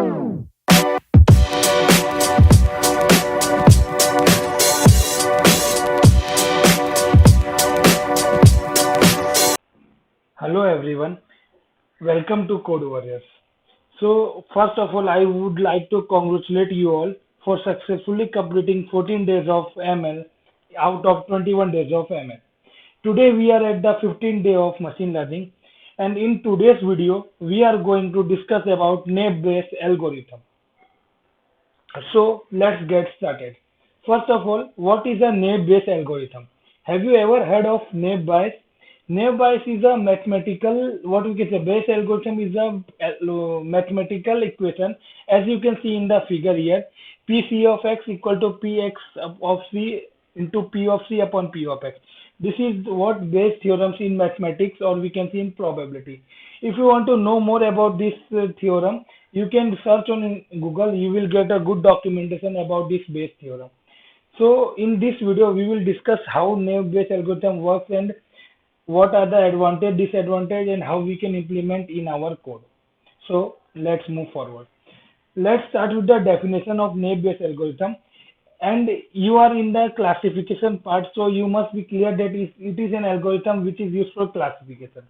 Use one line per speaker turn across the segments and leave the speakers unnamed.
Hello everyone, welcome to Code Warriors. So first of all, I would like to congratulate you all for successfully completing 14 days of ML out of 21 days of ML. Today we are at the 15th day of machine learning, and in today's video we are going to discuss about naive-Bayes algorithm. So let's get started. First of all, what is a naive-Bayes algorithm? Have you ever heard of naive Bayes? Naive Bayes is a mathematical, what we can say, Bayes algorithm is a mathematical equation. As you can see in the figure here, PC of x equal to Px of c into P of c upon P of x. This is what Bayes theorems in mathematics, or we can see in probability. If you want to know more about this theorem, you can search on Google. You will get a good documentation about this Bayes theorem. So in this video, we will discuss how naive-Bayes algorithm works and what are the advantage, disadvantage, and how we can implement in our code. So let's move forward. Let's start with the definition of naive-Bayes algorithm. And you are in the classification part, so you must be clear that it is an algorithm which is used for classification.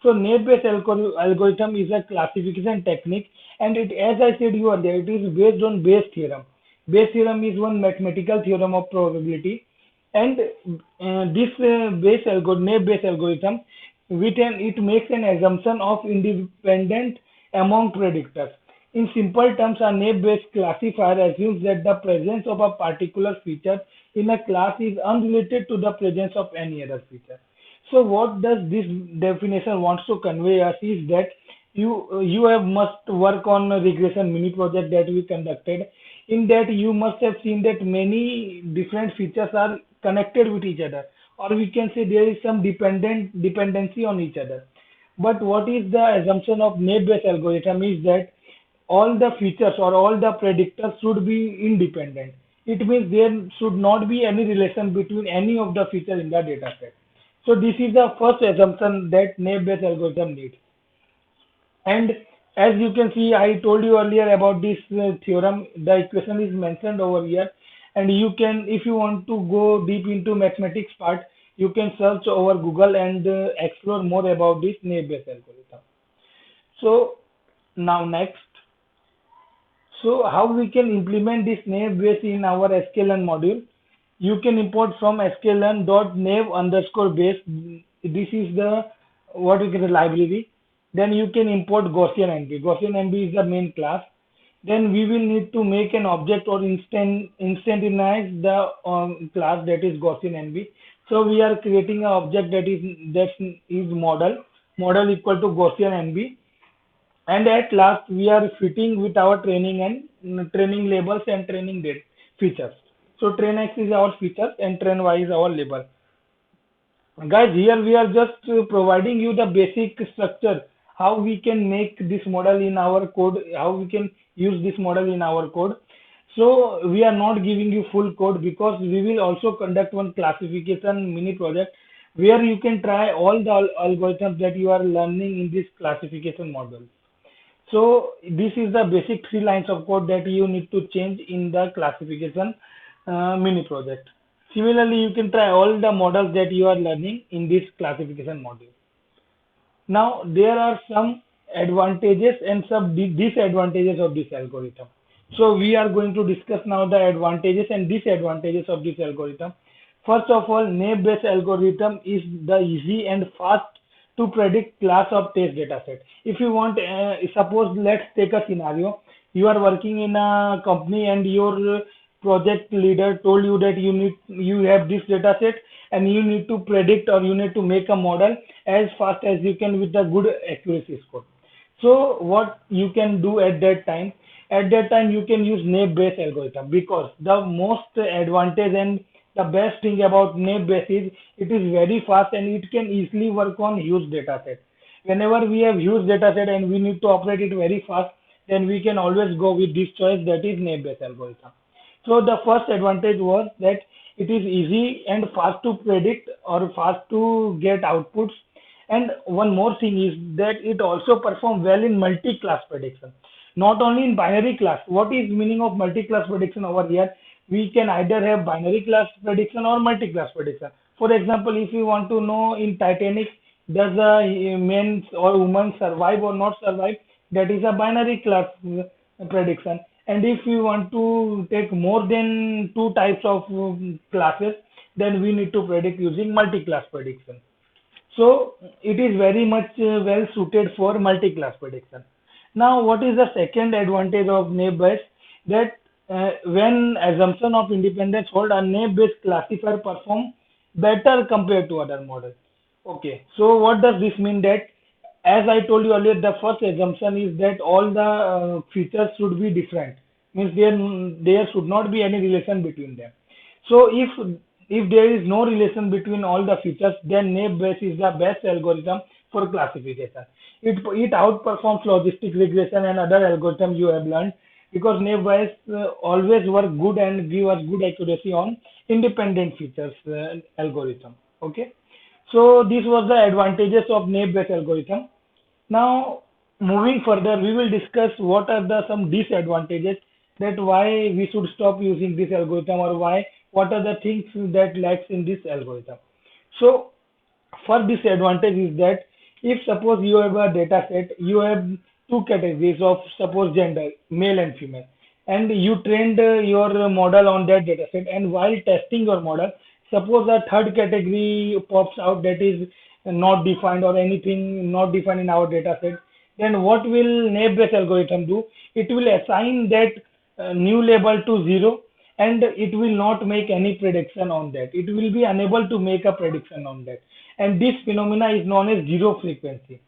So naive-Bayes algorithm is a classification technique, and as I said you earlier, it is based on Bayes theorem. Bayes theorem is one mathematical theorem of probability, and this naive-Bayes algorithm, it makes an assumption of independent among predictors. In simple terms, a naive-Bayes classifier assumes that the presence of a particular feature in a class is unrelated to the presence of any other feature. So what does this definition wants to convey us is that you have must work on a regression mini project that we conducted. In that you must have seen that many different features are connected with each other, or we can say there is some dependency on each other. But what is the assumption of naive-Bayes algorithm is that all the features or all the predictors should be independent. It means there should not be any relation between any of the features in the data set. So this is the first assumption that naive-Bayes algorithm needs. And as you can see, I told you earlier about this theorem. The equation is mentioned over here, and you can, if you want to go deep into mathematics part, you can search over Google and explore more about this naive-Bayes algorithm. So now next, so how we can implement this naive-Bayes in our sklearn module? You can import from sklearn.naive underscore Bayes. This is the what we can library. Then you can import Gaussian NB. Gaussian NB is the main class. Then we will need to make an object or instantionize the class that is Gaussian NB. So we are creating an object that is model equal to Gaussian NB, and at last we are fitting with our training and training labels and training date features. So train x is our feature and train y is our label. Guys, here we are just providing you the basic structure, how we can make this model in our code, how we can use this model in our code. So we are not giving you full code because we will also conduct one classification mini project where you can try all the algorithms that you are learning in this classification model. So this is the basic 3 lines of code that you need to change in the classification mini project. Similarly, you can try all the models that you are learning in this classification module. Now, there are some advantages and some disadvantages of this algorithm. So we are going to discuss now the advantages and disadvantages of this algorithm. First of all, naive-Bayes algorithm is the easy and fast to predict class of test dataset. If you want, suppose let's take a scenario. You are working in a company and your project leader told you that you have this dataset and you need to predict or you need to make a model as fast as you can with a good accuracy score. So what you can do at that time? At that time, you can use naive-Bayes algorithm, because the most advantage and the best thing about naive-Bayes is it is very fast and it can easily work on huge data set. Whenever we have huge data set and we need to operate it very fast, then we can always go with this choice, that is naive-Bayes algorithm. So the first advantage was that it is easy and fast to predict or fast to get outputs. And one more thing is that it also performs well in multi-class prediction. not only in binary class. What is meaning of multi-class prediction over here? We can either have binary class prediction or multi-class prediction. For example, if you want to know in Titanic, does a man or woman survive or not survive? That is a binary class prediction. And if we want to take more than two types of classes, then we need to predict using multi-class prediction. So it is very much well suited for multi-class prediction. Now, what is the second advantage of naive Bayes? That when assumption of independence hold, a naive Bayes classifier perform better compared to other models. Okay, so what does this mean? That as I told you earlier, the first assumption is that all the features should be different. Means there should not be any relation between them. So if there is no relation between all the features, then naive Bayes is the best algorithm for classification. It outperforms logistic regression and other algorithms you have learned, because naive Bayes always work good and give us good accuracy on independent features algorithm. Okay. So this was the advantages of naive Bayes algorithm. Now, moving further, we will discuss what are the some disadvantages, that why we should stop using this algorithm, or why what are the things that lacks in this algorithm. So, first disadvantage is that if suppose you have a data set, you have two categories of suppose gender, male and female, and you trained your model on that data set, and while testing your model, suppose a third category pops out that is not defined or anything not defined in our data set, then what will naive Bayes algorithm do? It will assign that new label to zero, and it will not make any prediction on that. It will be unable to make a prediction on that. And this phenomena is known as zero frequency.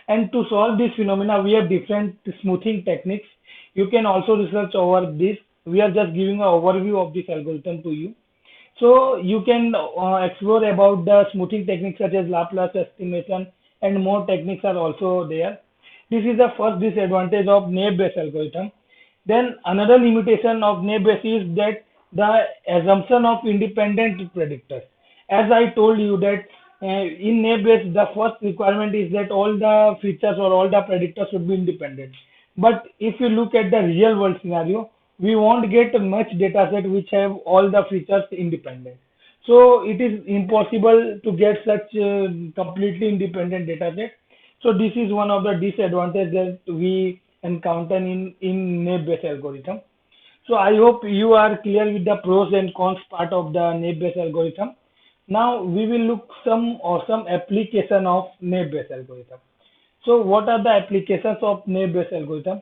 And to solve this phenomena, we have different smoothing techniques. You can also research over this. We are just giving an overview of this algorithm to you. So you can explore about the smoothing techniques such as Laplace estimation, and more techniques are also there. This is the first disadvantage of naive Bayes algorithm. Then another limitation of naive Bayes is that the assumption of independent predictors. As I told you that in naive Bayes, the first requirement is that all the features or all the predictors should be independent. But if you look at the real world scenario, we won't get much data set which have all the features independent. So it is impossible to get such completely independent data set. So this is one of the disadvantages that we encounter in naive Bayes algorithm. So I hope you are clear with the pros and cons part of the naive Bayes algorithm. Now we will look some awesome application of naive Bayes algorithm. So what are the applications of naive Bayes algorithm?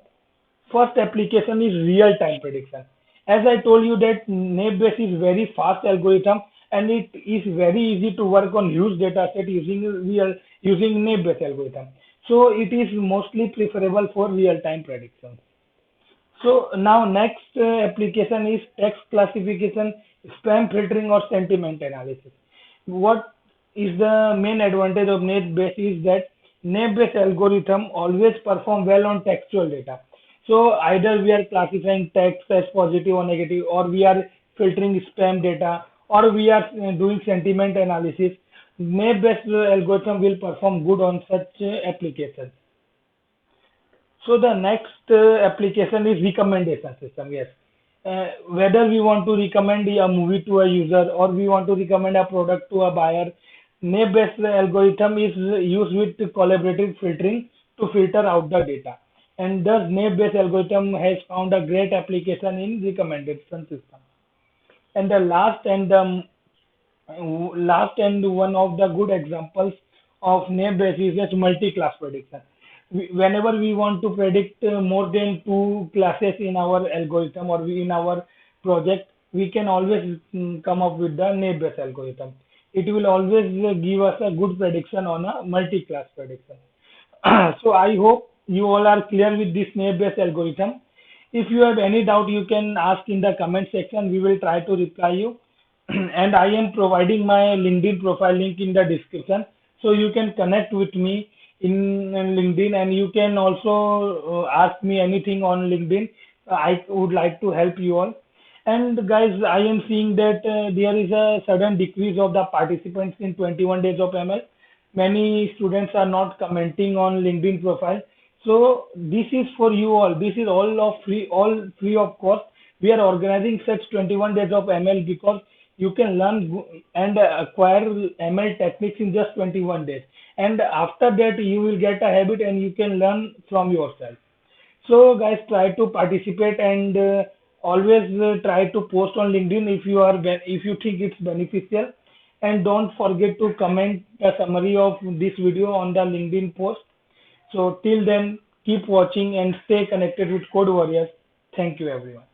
First application is real-time prediction. As I told you that naive Bayes is very fast algorithm, and it is very easy to work on huge data set using naive Bayes algorithm. So it is mostly preferable for real-time prediction. So now next application is text classification, spam filtering or sentiment analysis. What is the main advantage of naive Bayes is that naive Bayes algorithm always perform well on textual data. So either we are classifying text as positive or negative, or we are filtering spam data, or we are doing sentiment analysis. Naive Bayes algorithm will perform good on such applications. So the next application is recommendation system. Yes. Whether we want to recommend a movie to a user, or we want to recommend a product to a buyer, naive Bayes algorithm is used with collaborative filtering to filter out the data. And thus naive Bayes algorithm has found a great application in recommendation system. And the last and one of the good examples of naive Bayes is just multi-class prediction. Whenever we want to predict more than two classes in our algorithm, or in our project, we can always come up with the naive Bayes algorithm. It will always give us a good prediction on a multi-class prediction. So I hope you all are clear with this naive Bayes algorithm. If you have any doubt, you can ask in the comment section. We will try to reply you. And I am providing my LinkedIn profile link in the description, so you can connect with me in LinkedIn, and you can also ask me anything on LinkedIn. I would like to help you all. And guys, I am seeing that there is a sudden decrease of the participants in 21 days of ML. Many students are not commenting on LinkedIn profile. So this is for you all. This is all free of cost. We are organizing such 21 days of ML because you can learn and acquire ML techniques in just 21 days. And after that, you will get a habit and you can learn from yourself. So guys, try to participate and always try to post on LinkedIn if you think it's beneficial, and don't forget to comment a summary of this video on the LinkedIn post. So till then, keep watching and stay connected with Code Warriors. Thank you everyone.